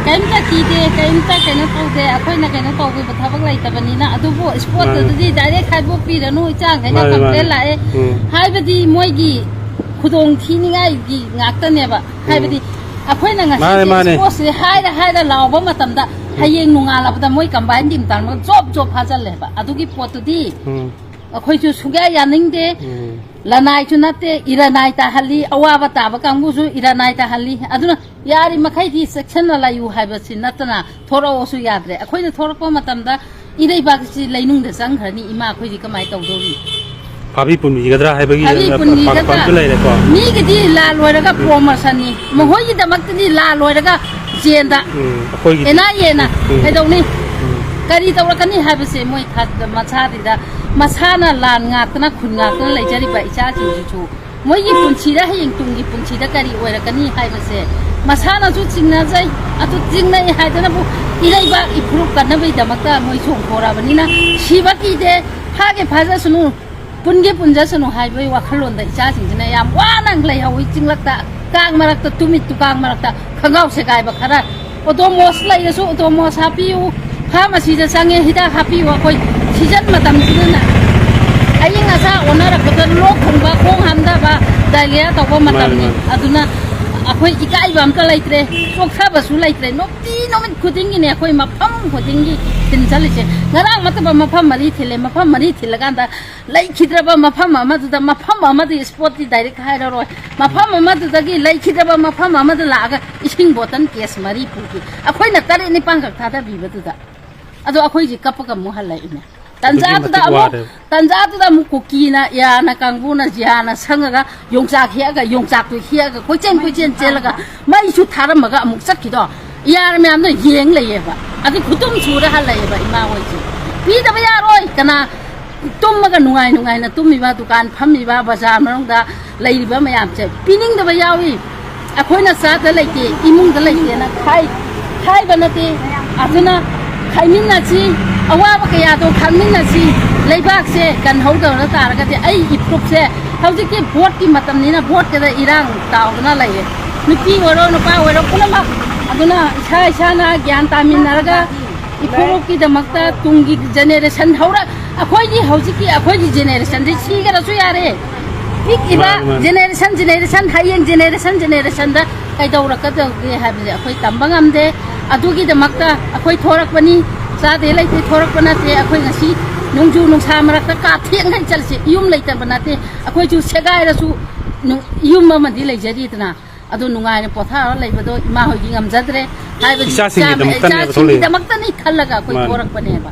كأنت كيدة كأنت كأنه توده أخوينا كأنه توده بتحبك لا يتبنينا أدوبو سبورت تدي دايركت هاي بوك بيرانو إيجان كأنه كمبلين لا هاي بدي مويجي خدون تيني عايجي نعتني با هاي بدي أخوينا نعسي سبورت هاي لاوبا ما تمدا هاي نونغالا بدا موي كمباين ديم تان جوب هذا له با أدوكي بوت تدي أخوي جو سوغا يانينده لناي چناته إيراناي تاهلي أوابا تابا كانغوسو إيراناي تاهلي أدونا ياري مخاي دي سكشن لا يو هايبسي نتنا ثورا وسو يادري أخوي ثورا متامدا إيري باكسي لينونغ سانغرني إما أخوي دي كماي تودوري فابي بوني غدرا هايبغي پاک ليره کو مي گدي لا لويرگا پروموشني مهوي دمكتني لا لويرگا جيندا أخوي إنا ينا هيدوني كاري توركني هايبسي موي خاد مچاديدا مسانا لان ngakna khun ngakna leijari ba icha chu moi gi punchida hing tungi punchida kari oirakani haibase masana chu chingna jai atu chingna haidana bu ilai ba improve karna bai damakta moi chong khora banina siba ki de phage phaja sunu punge punja sunu haibai wakhalon da icha chingna yam wanang lai hawi chinglakta kang marakta tumit tu kang marakta khangau se gai ba khara odomos lai su odomos hapiu pharmacy da sange hida hapiu koi season matam sina ayi ngasa onara kotan lok khungba khong hamda ba dalia tawba matamni aduna akhoi ikai bam ka laitre sokha basu laitre nokti nomin khuding ni akhoi mafam khuding gi tin chaliche ngarang mataba mafam mari thile mafam mari thilaganda lai khidraba mafam amadu da mafam amadu sport di direct haira roi mafam amadu da gi lai khidraba mafam amadu laga ising botan case mari puki akhoi na tare ni pangak thada bibatu da ado akhoi ji kapaka muhallai ina tanza da mu kukina ya na kanguna jana sangaga yongsak hiaga yongsak tu hiaga kochen chelaga mai su tharamaga amuk sakkido yar me amna yeng leye ba adi khutum chura halai ba ima hoiji pi da ba yaroi kana tummaga nungai na tummi ba dukan phammi ba bazar marong da leiri ba mayam che pining da ba yawi akhoina sa da leite imung da leite na khai ba na te aduna khaiminna chi awaba kaya to khamminna chi leibak se kan hauda na taraga te ai iprop se hauji ki vote ki matam ni na vote ka da irang tauna lai nupi waro no pa waro kunama aduna isa na gyan tamin naraga iprop ki da makta tungi generation haura akhoi ji hauji ki akhoi ji generation ji chi ga su yare pik iba generation hayeng generation da kai daura ka da ha bi akhoi tambang amde adugi da makta akhoi thorak pani सादे लाइते थोरक बनाते अखोई ngasi nungju nungsa marakta ka thiang hai chalse yum laita banate अखोई ju segai rasu yum ma di laijari tna adu nungai ne potha laibado ima hogi ngamjadre hai ba cha damakta ni khallaga koi thorak bane ba